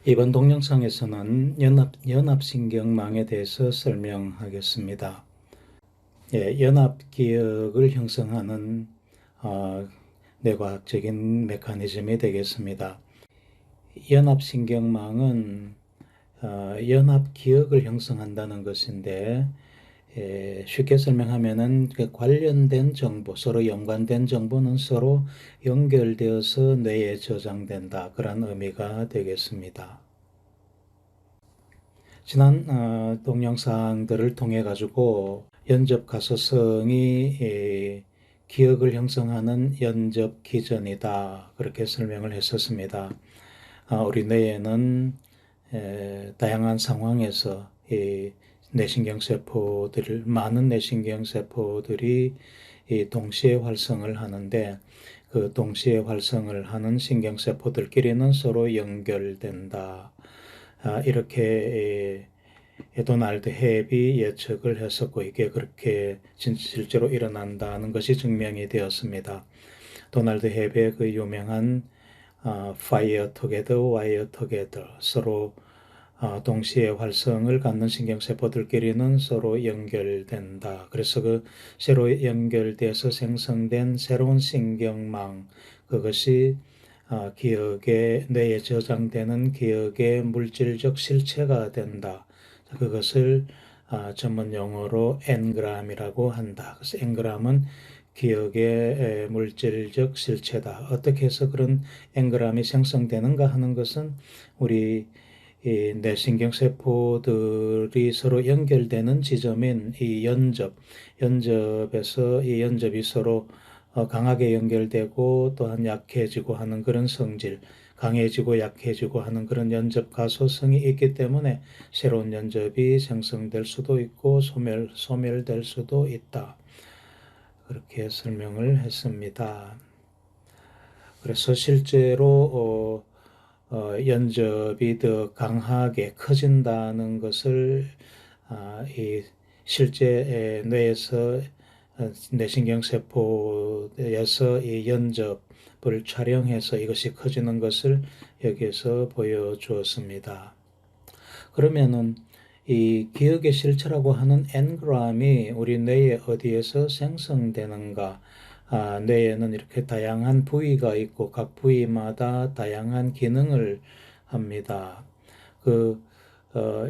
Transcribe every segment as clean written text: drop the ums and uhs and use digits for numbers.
이번 동영상에서는 연합신경망에 대해서 설명하겠습니다. 연합기억을 형성하는 뇌과학적인 메커니즘이 되겠습니다. 연합신경망은 연합기억을 형성한다는 것인데, 쉽게 설명하면은 그 관련된 정보, 서로 연관된 정보는 서로 연결되어서 뇌에 저장된다. 그런 의미가 되겠습니다. 지난 동영상들을 통해 가지고 연접 가소성이 기억을 형성하는 연접 기전이다. 그렇게 설명을 했었습니다. 우리 뇌에는 다양한 상황에서 이 뇌신경세포들을 많은 뇌신경세포들이 동시에 활성을 하는데, 그 동시에 활성을 하는 신경세포들끼리는 서로 연결된다. 이렇게 도널드 헵이 예측을 했었고, 이게 그렇게 실제로 일어난다는 것이 증명이 되었습니다. 도널드 헵의 그 유명한 Fire Together, Wire Together, 서로 동시에 활성을 갖는 신경세포들끼리는 서로 연결된다. 그래서 그 새로 연결돼서 생성된 새로운 신경망, 그것이 기억의, 뇌에 저장되는 기억의 물질적 실체가 된다. 그것을 전문 용어로 엔그램이라고 한다. 그래서 엔그램은 기억의 물질적 실체다. 어떻게 해서 그런 엔그램이 생성되는가 하는 것은 우리 이 뇌신경세포들이 서로 연결되는 지점인 이 연접에서 이 연접이 서로 강하게 연결되고 또한 약해지고 하는 그런 성질, 강해지고 약해지고 하는 그런 연접 가소성이 있기 때문에 새로운 연접이 생성될 수도 있고 소멸될 수도 있다. 그렇게 설명을 했습니다. 그래서 실제로 연접이 더 강하게 커진다는 것을 이 실제 뇌에서 뇌신경세포에서 이 연접을 촬영해서 이것이 커지는 것을 여기에서 보여주었습니다. 그러면은 이 기억의 실체라고 하는 엔그램이 우리 뇌에 어디에서 생성되는가? 뇌에는 이렇게 다양한 부위가 있고 각 부위마다 다양한 기능을 합니다.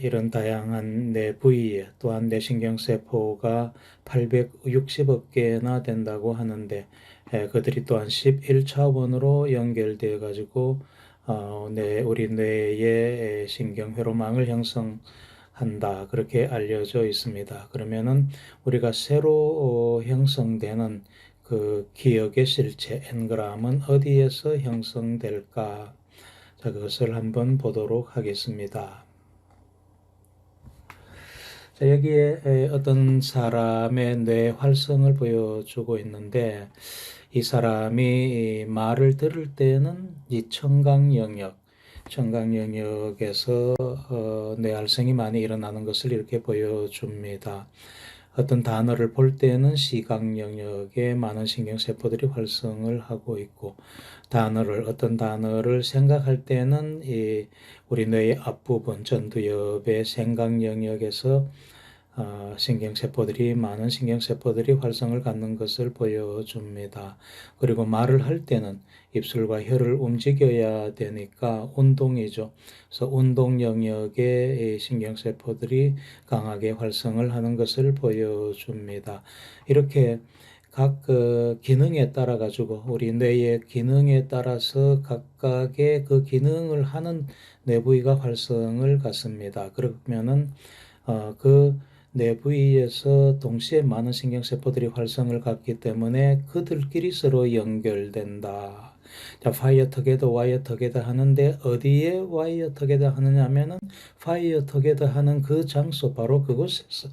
이런 다양한 뇌 부위에 또한 뇌신경세포가 860억 개나 된다고 하는데, 그들이 또한 11차원으로 연결되어 가지고 우리 뇌의 신경회로망을 형성한다. 그렇게 알려져 있습니다. 그러면은 우리가 새로 형성되는 그 기억의 실체, 엔그램은 어디에서 형성될까? 자, 그것을 한번 보도록 하겠습니다. 자, 여기에 어떤 사람의 뇌 활성을 보여주고 있는데, 이 사람이 말을 들을 때는 이 청각 영역에서 뇌 활성이 많이 일어나는 것을 이렇게 보여줍니다. 어떤 단어를 볼 때는 시각 영역에 많은 신경세포들이 활성을 하고 있고, 어떤 단어를 생각할 때는 우리 뇌의 앞부분 전두엽의 생각 영역에서 많은 신경세포들이 활성을 갖는 것을 보여줍니다. 그리고 말을 할 때는 입술과 혀를 움직여야 되니까 운동이죠. 그래서 운동 영역의 신경세포들이 강하게 활성을 하는 것을 보여줍니다. 이렇게 각 기능에 따라 가지고 우리 뇌의 기능에 따라서 각각의 그 기능을 하는 뇌 부위가 활성을 갖습니다. 그러면은 그 뇌부위에서 동시에 많은 신경세포들이 활성을 갖기 때문에 그들끼리 서로 연결된다. 자, 파이어 터게더, 와이어 터게더 하는데 어디에 와이어 터게더 하느냐 하면은 파이어 터게더 하는 그 장소, 바로 그곳에서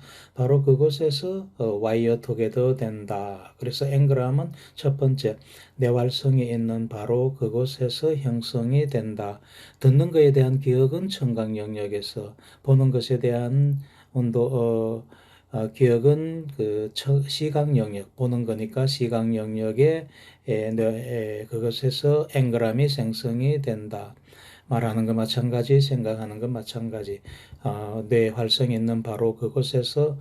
와이어 터게더 된다. 그래서 엔그램은 첫 번째, 뇌활성이 있는 바로 그곳에서 형성이 된다. 듣는 것에 대한 기억은 청각 영역에서, 보는 것에 대한 기억은 그 시각 영역, 보는 거니까 시각 영역에 그것에서 엔그램이 생성이 된다. 말하는 것 마찬가지, 생각하는 것 마찬가지. 뇌 활성이 있는 바로 그곳에서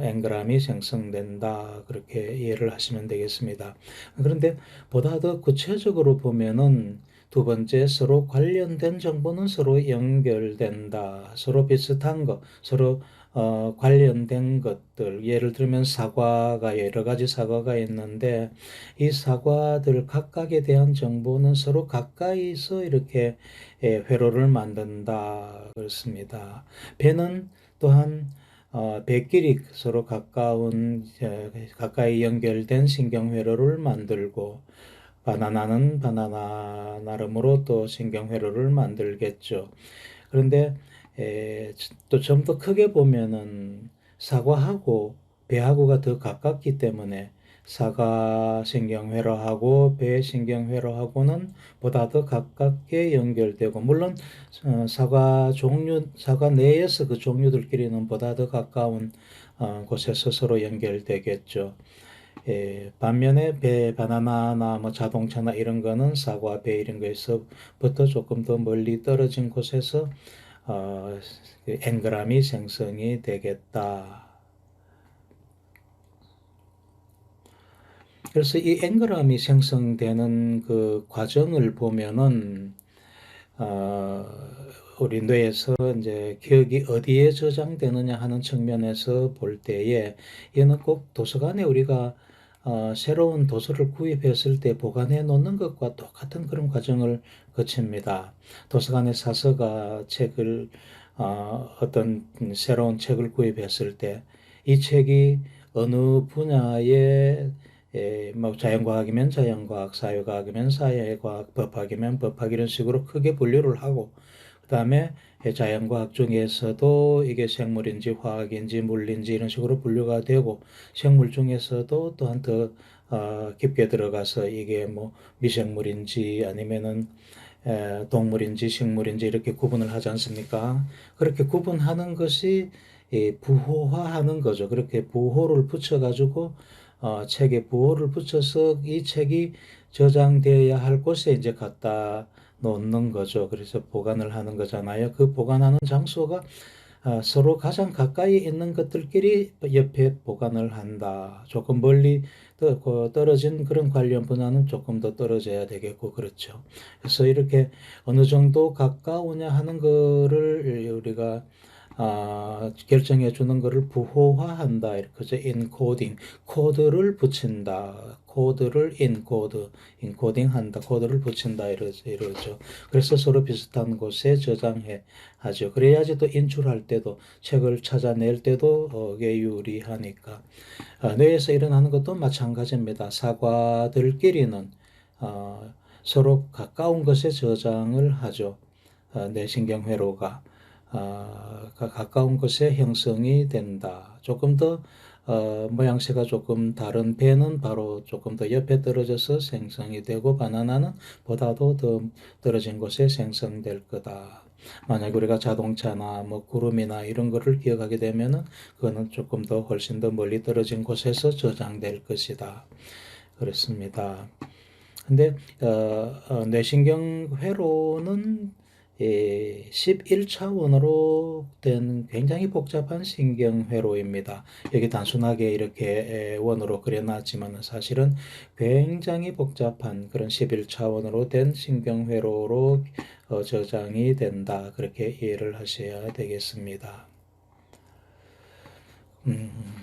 엔그램이 생성된다. 그렇게 이해를 하시면 되겠습니다. 그런데 보다 더 구체적으로 보면은 두 번째, 서로 관련된 정보는 서로 연결된다. 서로 비슷한 것, 서로 관련된 것들. 예를 들면 사과가 여러 가지 사과가 있는데 이 사과들 각각에 대한 정보는 서로 가까이서 이렇게 회로를 만든다. 그렇습니다. 배는 또한 배끼리 서로 가까이 연결된 신경회로를 만들고 바나나는 바나나 나름으로 또 신경회로를 만들겠죠. 그런데 또 좀 더 크게 보면은 사과하고 배하고가 더 가깝기 때문에 사과 신경회로하고 배 신경회로하고는 보다 더 가깝게 연결되고 물론 사과 내에서 그 종류들끼리는 보다 더 가까운 곳에서 서로 연결되겠죠. 반면에 배, 바나나나 뭐 자동차나 이런 거는 사과, 배 이런 거에서부터 조금 더 멀리 떨어진 곳에서 어, 그 엔그램이 생성이 되겠다. 그래서 이 엔그램이 생성되는 그 과정을 보면은 어, 우리 뇌에서 이제 기억이 어디에 저장되느냐 하는 측면에서 볼 때에 이는 꼭 도서관에 우리가 새로운 도서를 구입했을 때 보관해 놓는 것과 똑같은 그런 과정을 거칩니다. 도서관에 사서가 책을 어떤 새로운 책을 구입했을 때 이 책이 어느 분야의 뭐 자연과학이면 자연과학, 사회과학이면 사회과학, 법학이면 법학 이런 식으로 크게 분류를 하고 그다음에 자연과학 중에서도 이게 생물인지 화학인지 물리인지 이런 식으로 분류가 되고 생물 중에서도 또한 더 깊게 들어가서 이게 뭐 미생물인지 아니면은 동물인지 식물인지 이렇게 구분을 하지 않습니까? 그렇게 구분하는 것이 부호화하는 거죠. 그렇게 부호를 붙여가지고 책에 부호를 붙여서 이 책이 저장되어야 할 곳에 이제 갖다 놓는 거죠. 그래서 보관을 하는 거잖아요. 그 보관하는 장소가 서로 가장 가까이 있는 것들끼리 옆에 보관을 한다. 조금 멀리 떨어진 그런 관련 분야는 조금 더 떨어져야 되겠고, 그렇죠. 그래서 이렇게 어느 정도 가까우냐 하는 거를 우리가 결정해 주는 것을 부호화한다. 그죠? 인코딩, 코드를 붙인다. 코드를 인코딩 한다. 코드를 붙인다. 이러죠. 그래서 서로 비슷한 곳에 저장해 하죠. 그래야지 또 인출할 때도 책을 찾아낼 때도 이게 유리하니까. 뇌에서 일어나는 것도 마찬가지입니다. 사과들끼리는 서로 가까운 것에 저장을 하죠. 뇌신경회로가 가까운 곳에 형성이 된다. 조금 더 모양새가 조금 다른 배는 바로 조금 더 옆에 떨어져서 생성이 되고 바나나는 보다도 더 떨어진 곳에 생성될 거다. 만약 우리가 자동차나 뭐 구름이나 이런 거를 기억하게 되면은 그거는 조금 더 훨씬 더 멀리 떨어진 곳에서 저장될 것이다. 그렇습니다. 근데 뇌신경 회로는 11차원으로 된 굉장히 복잡한 신경회로입니다. 여기 단순하게 이렇게 원으로 그려놨지만 사실은 굉장히 복잡한 그런 11차원으로 된 신경회로로 저장이 된다. 그렇게 이해를 하셔야 되겠습니다.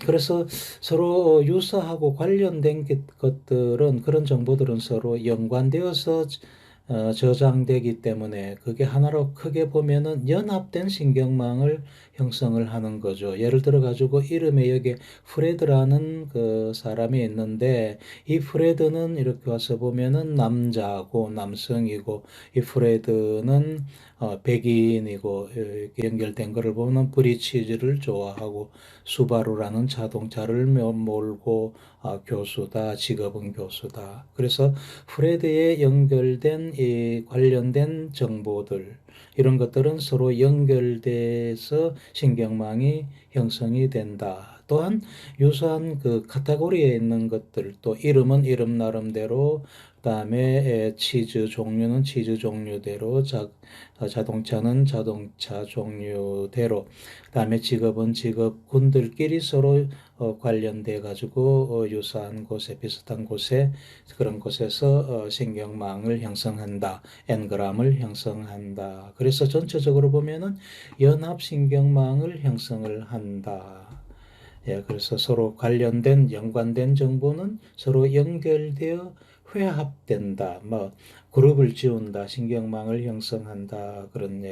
그래서 서로 유사하고 관련된 것들은 그런 정보들은 서로 연관되어서 저장되기 때문에 그게 하나로 크게 보면은 연합된 신경망을 형성을 하는 거죠. 예를 들어 가지고 이름에 여기 프레드라는 그 사람이 있는데 이 프레드는 이렇게 와서 보면은 남자고 남성이고 이 프레드는 백인이고 이렇게 연결된 거를 보면 브리치즈를 좋아하고 수바루라는 자동차를 몰고 교수다, 직업은 교수다. 그래서 프레드에 연결된 이 관련된 정보들 이런 것들은 서로 연결돼서 신경망이 형성이 된다. 또한 유사한 그 카테고리에 있는 것들, 또 이름은 이름 나름대로, 그다음에 치즈 종류는 치즈 종류대로, 자동차는 자동차 종류대로, 그다음에 직업은 직업군들끼리 서로 관련돼 가지고 유사한 곳에, 비슷한 곳에, 그런 곳에서 신경망을 형성한다. 엔그램을 형성한다. 그래서 전체적으로 보면은 연합신경망을 형성을 한다. 예, 그래서 서로 관련된, 연관된 정보는 서로 연결되어 회합된다. 뭐, 그룹을 지운다. 신경망을 형성한다. 그런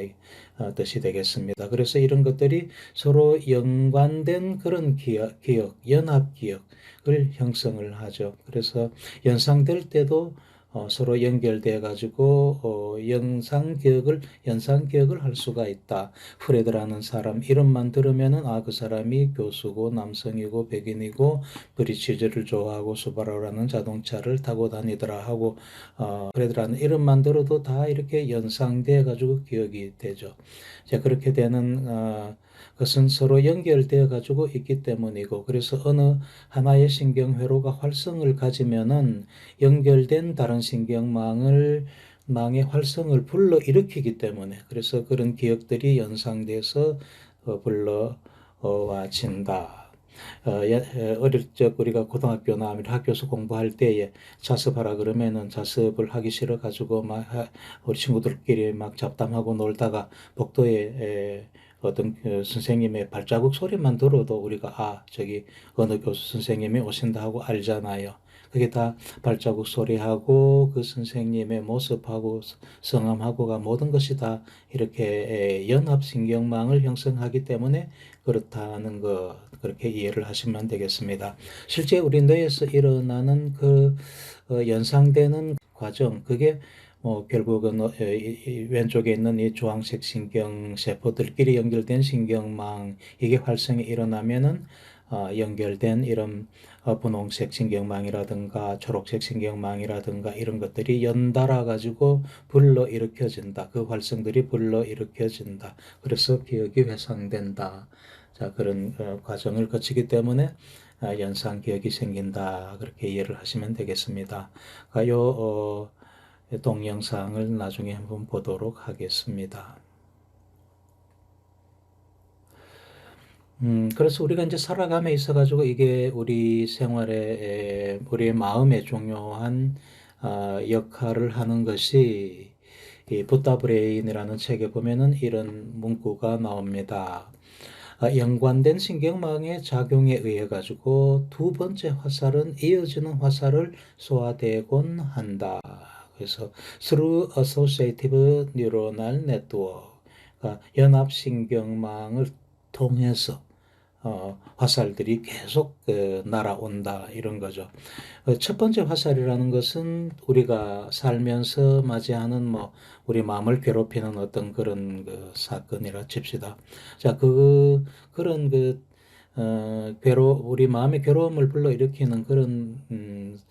뜻이 되겠습니다. 그래서 이런 것들이 서로 연관된 그런 연합 기억을 형성을 하죠. 그래서 연상될 때도 서로 연결돼 가지고 연상 기억을 할 수가 있다. 프레드라는 사람 이름만 들으면은 그 사람이 교수고 남성이고 백인이고 브리치즈를 좋아하고 수바루라는 자동차를 타고 다니더라 하고 프레드라는 이름만 들어도 다 이렇게 연상돼 가지고 기억이 되죠. 자, 그렇게 되는 것은 서로 연결되어 가지고 있기 때문이고, 그래서 어느 하나의 신경회로가 활성을 가지면은 연결된 다른 망의 활성을 불러일으키기 때문에, 그래서 그런 기억들이 연상돼서 불러와진다. 어릴 적 우리가 고등학교나 학교에서 공부할 때에 자습하라 그러면은 자습을 하기 싫어 가지고 막 우리 친구들끼리 막 잡담하고 놀다가 복도에 어떤 선생님의 발자국 소리만 들어도 우리가 저기 어느 교수 선생님이 오신다 하고 알잖아요. 그게 다 발자국 소리하고 그 선생님의 모습하고 성함하고가 모든 것이 다 이렇게 연합신경망을 형성하기 때문에 그렇다는 거, 그렇게 이해를 하시면 되겠습니다. 실제 우리 뇌에서 일어나는 그 연상되는 과정, 그게 결국은 왼쪽에 있는 이 주황색 신경 세포들끼리 연결된 신경망, 이게 활성이 일어나면은 연결된 이런 분홍색 신경망이라든가 초록색 신경망이라든가 이런 것들이 연달아 가지고 불러일으켜진다. 그 활성들이 불러일으켜진다. 그래서 기억이 회상된다. 자, 그런 과정을 거치기 때문에 연상 기억이 생긴다. 그렇게 이해를 하시면 되겠습니다. 요 동영상을 나중에 한번 보도록 하겠습니다. 그래서 우리가 이제 살아감에 있어가지고 이게 우리 생활에, 우리의 마음에 중요한 역할을 하는 것이 이 붓다 브레인이라는 책에 보면은 이런 문구가 나옵니다. 연관된 신경망의 작용에 의해 가지고 두 번째 화살은 이어지는 화살을 쏘아대곤 한다. 그래서 through associative neuronal network, 연합신경망을 통해서 화살들이 계속 날아온다 이런 거죠. 첫 번째 화살이라는 것은 우리가 살면서 맞이하는 우리 마음을 괴롭히는 어떤 그런 그 사건이라 칩시다. 자, 그런 우리 마음의 괴로움을 불러일으키는 그런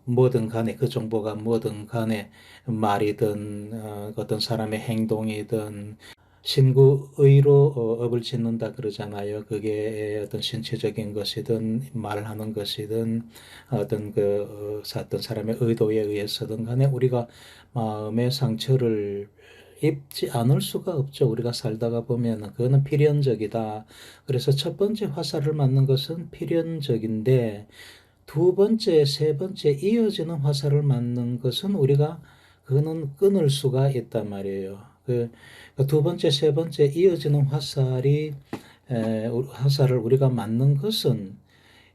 뭐든 간에 그 정보가 뭐든 간에 말이든 어떤 사람의 행동이든 신구의로 업을 짓는다 그러잖아요. 그게 어떤 신체적인 것이든 말하는 것이든 어떤 사람의 의도에 의해서든 간에 우리가 마음의 상처를 입지 않을 수가 없죠. 우리가 살다가 보면은 그거는 필연적이다. 그래서 첫 번째 화살을 맞는 것은 필연적인데 두 번째, 세 번째 이어지는 화살을 맞는 것은 그거는 끊을 수가 있단 말이에요. 두 번째, 세 번째 이어지는 화살을 우리가 맞는 것은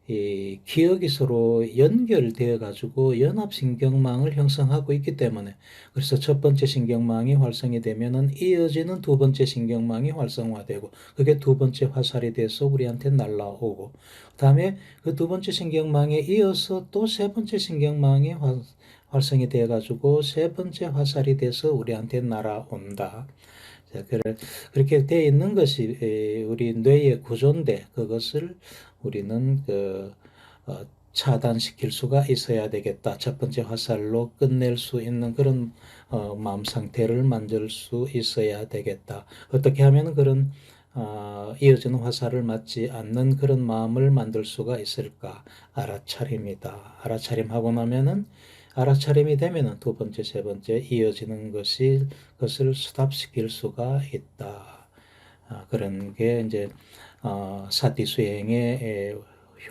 이 기억이 서로 연결되어 가지고 연합신경망을 형성하고 있기 때문에, 그래서 첫 번째 신경망이 활성이 되면은 이어지는 두 번째 신경망이 활성화되고 그게 두 번째 화살이 돼서 우리한테 날라오고, 그다음에 그 두 번째 신경망에 이어서 또 세 번째 신경망이 활성이 되어 가지고 세 번째 화살이 돼서 우리한테 날아온다. 자, 그렇게 되어 있는 것이 우리 뇌의 구조인데, 그것을 우리는 차단시킬 수가 있어야 되겠다. 첫 번째 화살로 끝낼 수 있는 그런 마음 상태를 만들 수 있어야 되겠다. 어떻게 하면 그런 이어지는 화살을 맞지 않는 그런 마음을 만들 수가 있을까? 알아차림이다. 알아차림하고 나면은 알아차림이 되면은 두 번째, 세 번째 이어지는 것을 스탑시킬 수가 있다. 그런 게 이제 사티 수행의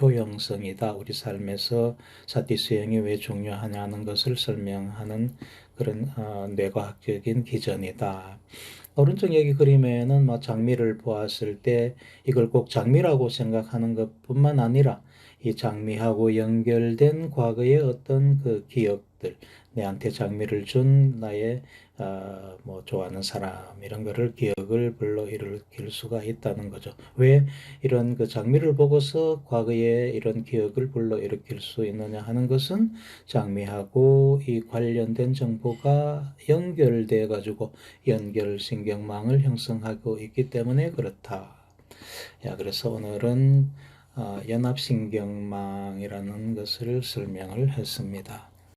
효용성이다. 우리 삶에서 사티 수행이 왜 중요하냐는 것을 설명하는 그런 뇌과학적인 기전이다. 오른쪽 여기 그림에는 뭐 장미를 보았을 때 이걸 꼭 장미라고 생각하는 것뿐만 아니라 이 장미하고 연결된 과거의 어떤 그 기억들, 내한테 장미를 준 나의 뭐 좋아하는 사람 이런 거를 기억을 불러일으킬 수가 있다는 거죠. 왜 이런 그 장미를 보고서 과거의 이런 기억을 불러일으킬 수 있느냐 하는 것은 장미하고 이 관련된 정보가 연결돼 가지고 연결신경망을 형성하고 있기 때문에 그렇다. 그래서 오늘은 연합신경망이라는 것을 설명을 했습니다.